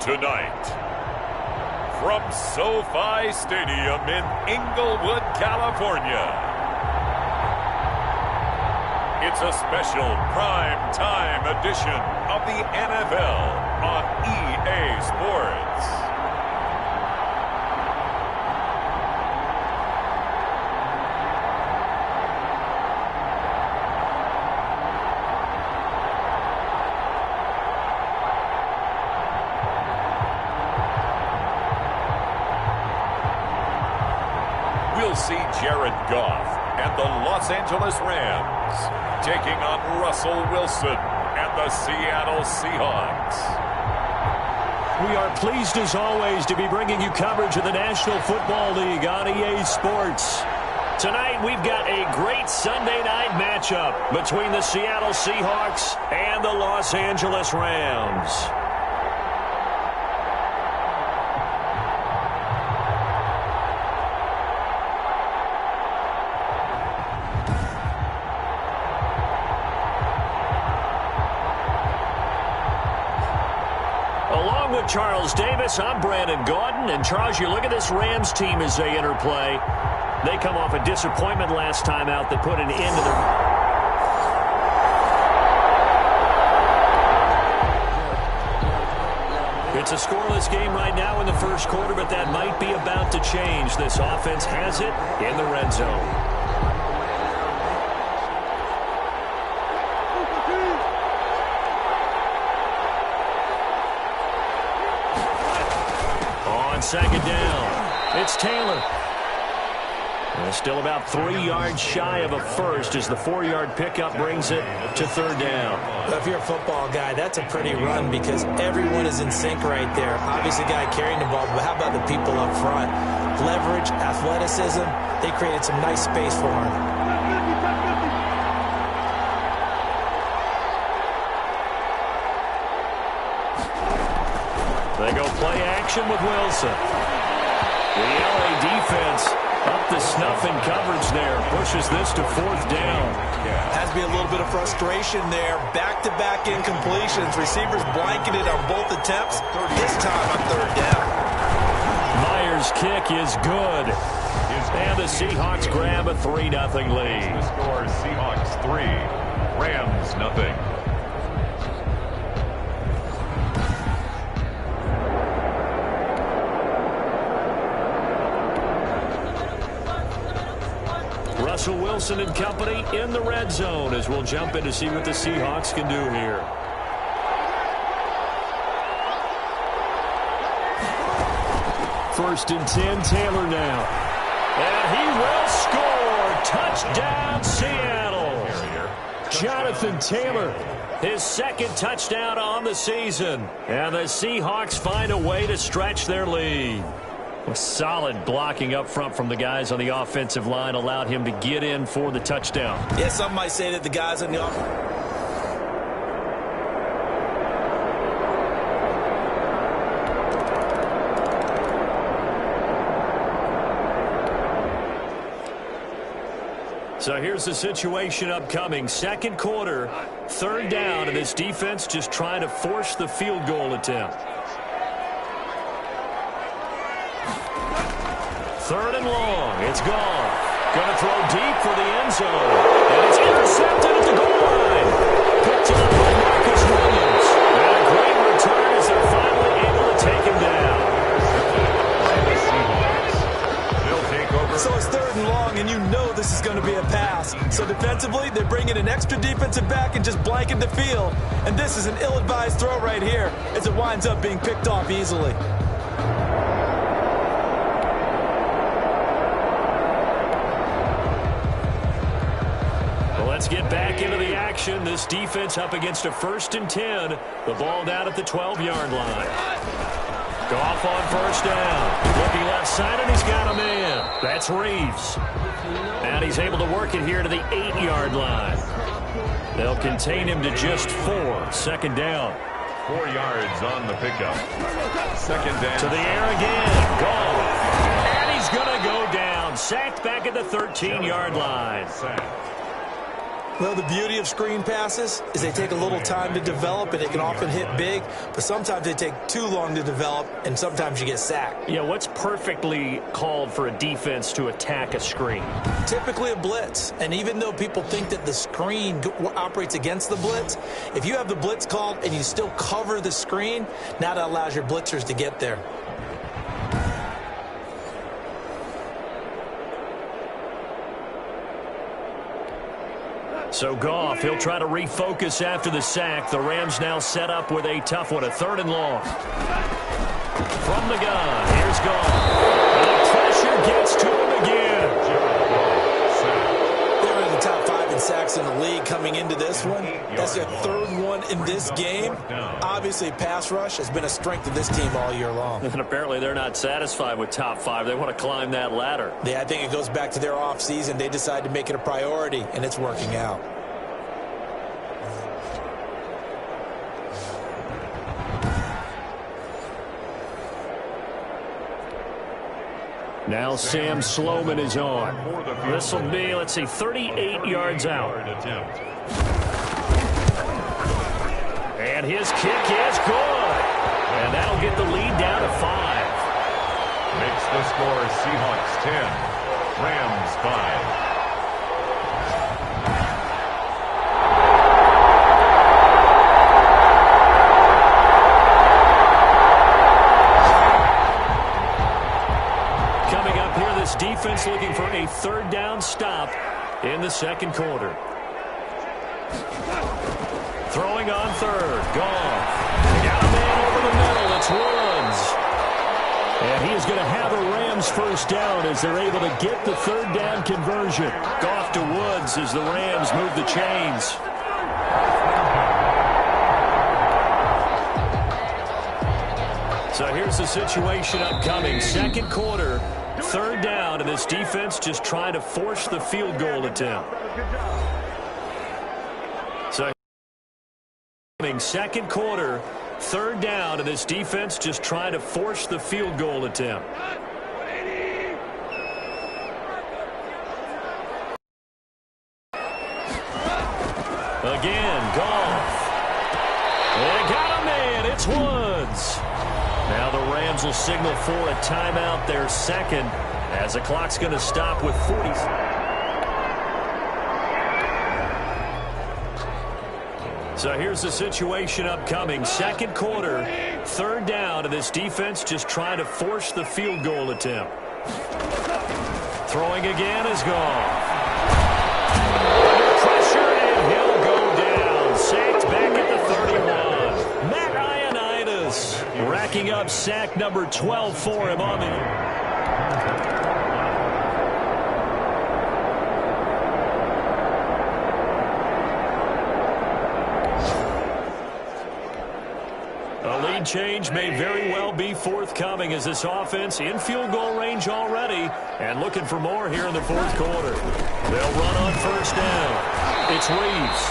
Tonight, from SoFi Stadium in Inglewood, California, it's a special prime time edition of the NFL on EA Sports. We'll see Jared Goff and the Los Angeles Rams taking on Russell Wilson and the Seattle Seahawks. We are pleased as always to be bringing you coverage of the National Football League on EA Sports. Tonight we've got a great Sunday night matchup between the Seattle Seahawks and the Los Angeles Rams. Charles Davis, I'm Brandon Gaudin, and Charles, you look at this Rams team as they interplay. They come off a disappointment last time out that put an end to the... It's a scoreless game right now in the first quarter, but that might be about to change. This offense has it in the red zone. Second down. It's Taylor. Still about 3 yards shy of a first as the 4-yard pickup brings it to third down. Well, if you're a football guy, that's a pretty run because everyone is in sync right there. Obviously, the guy carrying the ball, but how about the people up front? Leverage, athleticism, they created some nice space for him. They go play action with Wilson. The LA defense up the snuff in coverage there. Pushes this to fourth down. Has to be a little bit of frustration there. Back-to-back incompletions. Receivers blanketed on both attempts. This time on third down. Myers' kick is good. And the Seahawks grab a 3-0 lead. The score, Seahawks 3, Rams 0. Russell Wilson and company in the red zone as we'll jump in to see what the Seahawks can do here. First and 10, Taylor now. And he will score. Touchdown, Seattle. Jonathan Taylor, his second touchdown on the season. And the Seahawks find a way to stretch their lead. A solid blocking up front from the guys on the offensive line allowed him to get in for the touchdown. Yeah, some might say that the guys on the offense. So here's the situation upcoming. Second quarter, third down, and this defense just trying to force the field goal attempt. Third and long. It's gone. Going to throw deep for the end zone. And it's intercepted at the goal line. Picked up by Marcus Williams. And a great return as they're finally able to take him down. They'll take over. So it's third and long, and you know this is going to be a pass. So defensively, they're bringing an extra defensive back and just blanket the field. And this is an ill-advised throw right here as it winds up being picked off easily. Let's get back into the action. This defense up against a 1st and 10. The ball down at the 12-yard line. Goff on first down. Looking left side, and he's got a man. That's Reeves. And he's able to work it here to the 8-yard line. They'll contain him to just 4. Second down. 4 yards on the pickup. Second down. To the air again. Goff. And he's going to go down. Sacked back at the 13-yard line. Well, the beauty of screen passes is they take a little time to develop, and they can often hit big, but sometimes they take too long to develop, and sometimes you get sacked. Yeah, what's perfectly called for a defense to attack a screen? Typically a blitz, and even though people think that the screen operates against the blitz, if you have the blitz called and you still cover the screen, now that allows your blitzers to get there. So Goff, he'll try to refocus after the sack. The Rams now set up with a tough one, a 3rd and long. From the gun, here's Goff. The pressure gets to him again. They're in the top 5 in sacks in the league coming into this one. That's their 3rd one in this game. Obviously, pass rush has been a strength of this team all year long. And apparently they're not satisfied with top 5. They want to climb that ladder. Yeah, I think it goes back to their offseason. They decided to make it a priority, and it's working out. Now Sam Sloman is on. This will be, let's see, 38 yards out. And his kick is good. And that'll get the lead down to 5. Makes the score Seahawks 10, Rams 5. Defense looking for a 3rd down stop in the 2nd quarter. Throwing on 3rd. Goff. Got a man over the middle. It's Woods. And he is going to have a Rams 1st down as they're able to get the 3rd down conversion. Goff to Woods as the Rams move the chains. So here's the situation upcoming. 2nd quarter. 3rd down, and this defense just trying to force the field goal attempt. So, 2nd quarter, 3rd down, and this defense just trying to force the field goal attempt. Again, Goff. They got a man. It's Woods. Now the Rams will signal for a timeout, their 2nd, as the clock's going to stop with 40. So here's the situation upcoming. 2nd quarter, 3rd down, and this defense just trying to force the field goal attempt. Throwing again is Goff. Under pressure, and he'll go down. Sacked back at the 31. Racking up sack number 12 for him on the year. A lead change may very well be forthcoming as this offense in field goal range already and looking for more here in the 4th quarter. They'll run on 1st down. It's Reeves.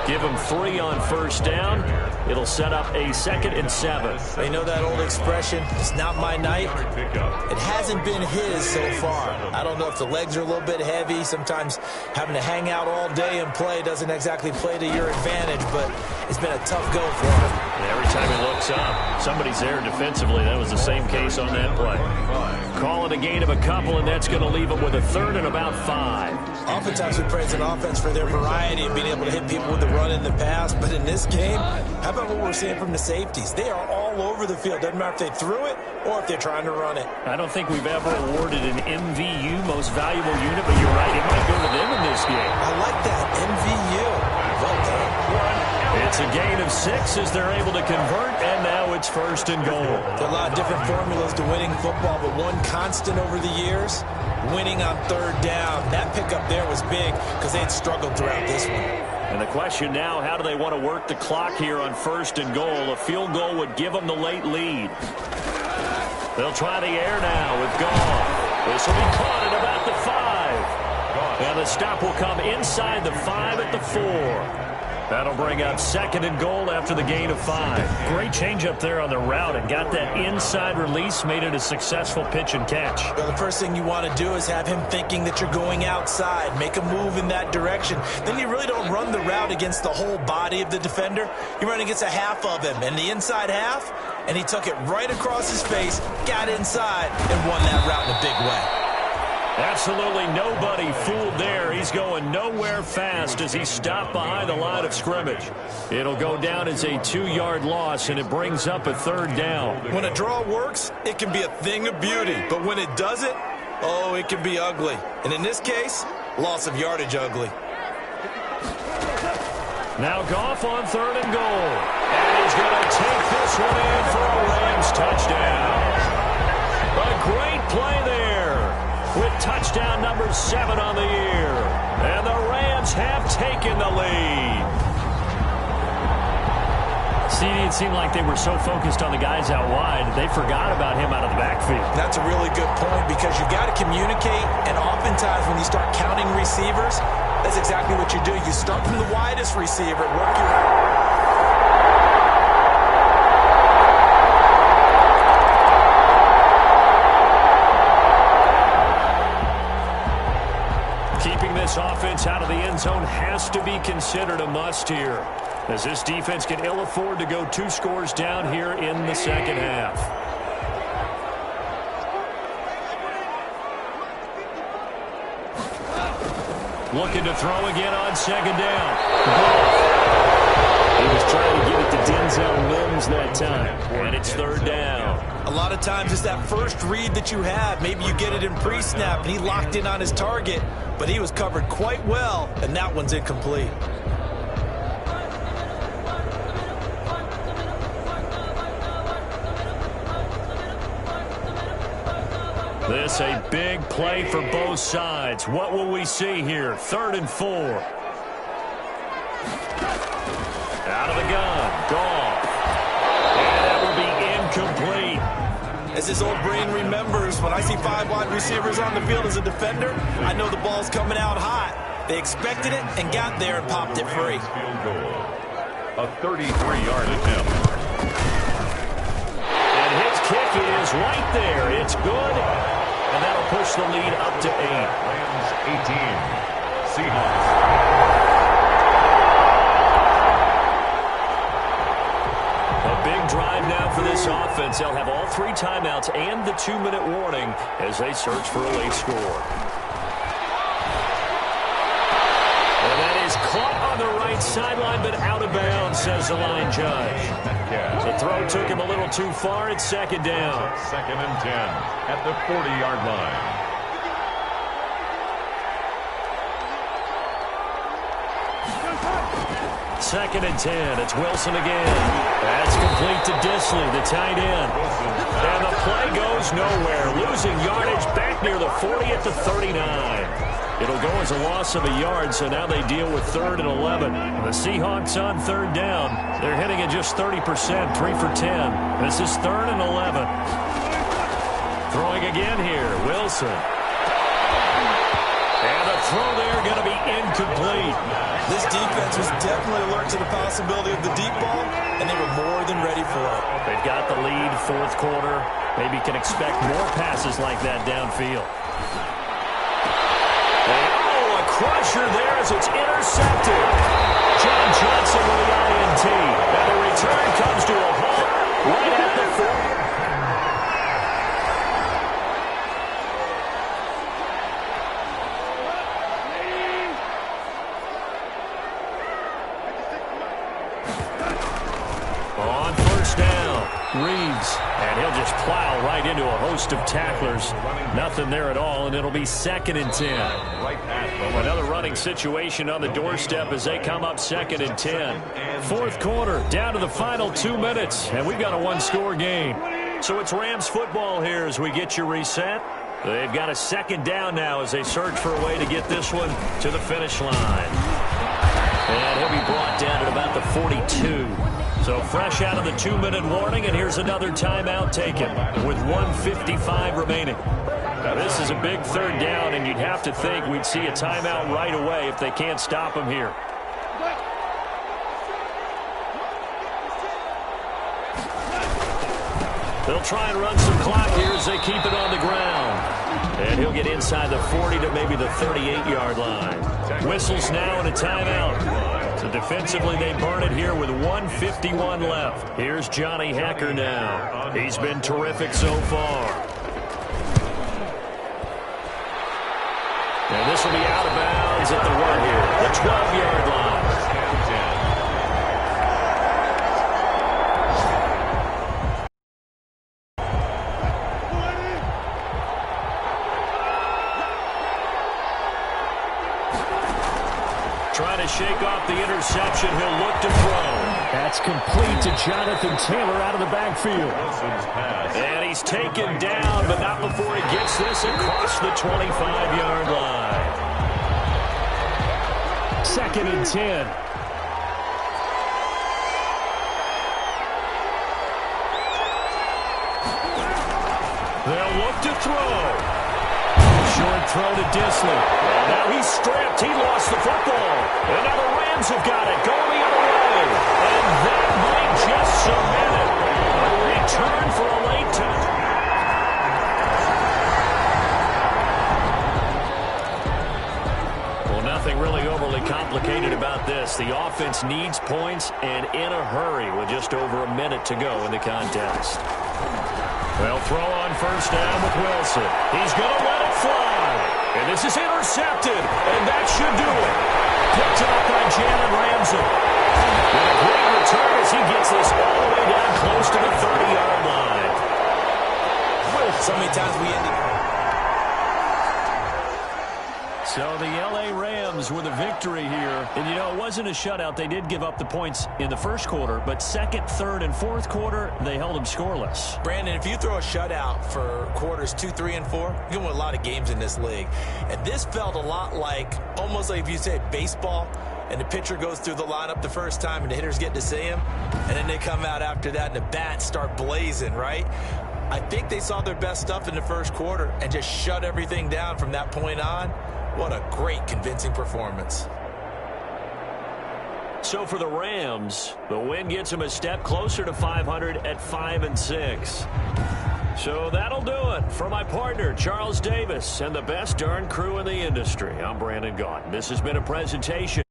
Give him 3 on 1st down. It'll set up a 2nd and 7. You know that old expression, it's not my night? It hasn't been his so far. I don't know if the legs are a little bit heavy. Sometimes having to hang out all day and play doesn't exactly play to your advantage, but it's been a tough go for him. Every time he looks up, somebody's there defensively. That was the same case on that play. Call it a gain of a couple, and that's going to leave him with a 3rd and about 5. Oftentimes we praise an offense for their variety and being able to hit people with the run in the pass, but in this game, how about what we're seeing from the safeties? They are all over the field. Doesn't matter if they threw it or if they're trying to run it. I don't think we've ever awarded an MVU, most valuable unit, but you're right, it might go to them in this game. I like that, MVU. Well done. It's a gain of 6 as they're able to convert, and now it's 1st and goal. There are a lot of different formulas to winning football, but one constant over the years, winning on 3rd down. That pickup there was big because they had struggled throughout this one. And the question now, how do they want to work the clock here on 1st and goal? A field goal would give them the late lead. They'll try the air now with Goff. This will be caught at about the 5. And the stop will come inside the 5 at the 4. That'll bring up 2nd and goal after the gain of 5. Great change up there on the route and got that inside release, made it a successful pitch and catch. Well, the first thing you want to do is have him thinking that you're going outside, make a move in that direction. Then you really don't run the route against the whole body of the defender. You run against a half of him, and the inside half, and he took it right across his face, got inside, and won that route in a big way. Absolutely nobody fooled there. He's going nowhere fast as he stopped behind the line of scrimmage. It'll go down as a 2-yard loss, and it brings up a 3rd down. When a draw works, it can be a thing of beauty. But when it doesn't, oh, it can be ugly. And in this case, loss of yardage ugly. Now Goff on 3rd and goal. And he's going to take this one in for a Rams touchdown. A great play there, with touchdown number 7 on the year. And the Rams have taken the lead. CD, it seemed like they were so focused on the guys out wide, they forgot about him out of the backfield. That's a really good point, because you got to communicate, and oftentimes when you start counting receivers, that's exactly what you do. You start from the widest receiver, work your way. This offense out of the end zone has to be considered a must here, as this defense can ill afford to go 2 scores down here in the 2nd half. Looking to throw again on 2nd down. He was trying to get it to Denzel Mims that time. And it's 3rd down. A lot of times it's that first read that you have. Maybe you get it in pre-snap, and he locked in on his target, but he was covered quite well, and that one's incomplete. This a big play for both sides. What will we see here? 3rd and 4. Out of the gun. Goff. And that will be incomplete. As his old brain remembers, when I see 5 wide receivers on the field as a defender, I know the ball's coming out hot. They expected it and got there and popped it free. Field goal. A 33-yard attempt. And his kick is right there. It's good. And that'll push the lead up to 8. Rams 18. Seahawks. Big drive now for this offense. They'll have all 3 timeouts and the 2-minute warning as they search for a late score. And that is caught on the right sideline, but out of bounds, says the line judge. The throw took him a little too far. It's 2nd down. 2nd and 10 at the 40-yard line. 2nd and 10. It's Wilson again. That's complete to Disley, the tight end. And the play goes nowhere. Losing yardage back near the 40 at the 39. It'll go as a loss of a yard, so now they deal with 3rd and 11. The Seahawks on 3rd down. They're hitting at just 30%, 3 for 10. This is 3rd and 11. Throwing again here, Wilson. And the throw there going to be incomplete. This defense was definitely alert to the possibility of the deep ball, and they were more than ready for it. They've got the lead, 4th quarter. Maybe can expect more passes like that downfield. And, oh, a crusher there as it's intercepted. John Johnson with the INT. And the return comes to a halt right at the 40. On 1st down, Reeves, and he'll just plow right into a host of tacklers. Nothing there at all, and it'll be 2nd and 10. Another running situation on the doorstep as they come up 2nd and 10. 4th quarter, down to the final 2 minutes, and we've got a 1-score game. So it's Rams football here as we get you reset. They've got a 2nd down now as they search for a way to get this one to the finish line. And he'll be brought down at about the 42. So fresh out of the 2-minute warning, and here's another timeout taken with 1:55 remaining. Now this is a big 3rd down, and you'd have to think we'd see a timeout right away if they can't stop him here. They'll try and run some clock here as they keep it on the ground. And he'll get inside the 40 to maybe the 38-yard line. Whistles now and a timeout. So defensively, they burn it here with 1:51 left. Here's Johnny Hacker now. He's been terrific so far. And this will be out of bounds at the 1 here, the 12-yard line. Trying to shake off the interception. He'll look to throw. That's complete to Jonathan Taylor out of the backfield. And he's taken down, but not before he gets this across the 25-yard line. 2nd and 10. They'll look to throw. Short throw to Disley. And now he's stripped. He lost the football. And now the Rams have got it. Going the other way. And that might just cement it. A return for a late touch. Well, nothing really overly complicated about this. The offense needs points and in a hurry with just over a minute to go in the contest. They'll throw on first down with Wilson. He's going to let it fly. And this is intercepted. And that should do it. Picked up by Jalen Ramsey. And a great return as he gets this all the way down close to the 30-yard line. So many times we end it. So the L.A. Rams with a victory here. And, you know, it wasn't a shutout. They did give up the points in the first quarter. But second, third, and fourth quarter, they held them scoreless. Brandon, if you throw a shutout for quarters 2, 3, and 4, you're going to win a lot of games in this league. And this felt a lot like, almost like if you say baseball, and the pitcher goes through the lineup the first time, and the hitters get to see him, and then they come out after that, and the bats start blazing, right? I think they saw their best stuff in the first quarter and just shut everything down from that point on. What a great, convincing performance. So for the Rams, the win gets them a step closer to 500 at 5-6. So that'll do it. For my partner, Charles Davis, and the best darn crew in the industry, I'm Brandon Gaudin. This has been a presentation